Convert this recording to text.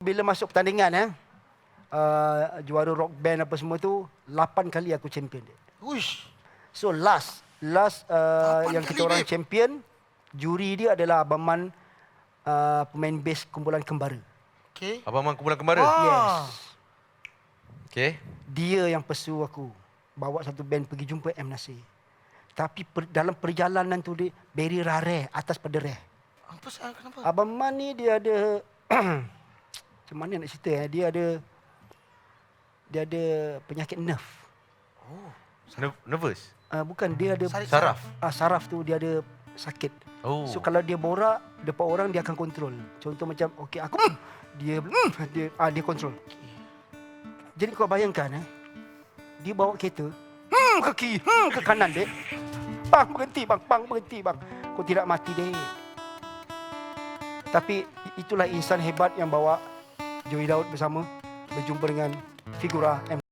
Bila masuk pertandingan, juara rock band apa semua tu, 8 kali aku champion dia. Uish. So last yang kita orang champion, juri dia adalah Abang Man, pemain bass kumpulan Kembara. Okay. Abang Man kumpulan Kembara? Yes. Okay. Dia yang pesu aku bawa satu band pergi jumpa M. Nasir. Tapi dalam perjalanan tu dia very rare atas pada rare. Apa salah, kenapa? Abang Man ni dia ada macam mana nak cerita dia ada penyakit nerve. Oh. Nervous? Bukan, dia ada Saraf? saraf tu dia ada sakit. Oh. So kalau dia borak depan orang dia akan kontrol. Contoh macam okey aku dia kontrol. Jadi kau bayangkan dia bawa kereta ke kiri, ke kanan dek. Bang berhenti bang. Kau tidak mati dek. Tapi itulah insan hebat yang bawa Joey Daud bersama berjumpa dengan figura M.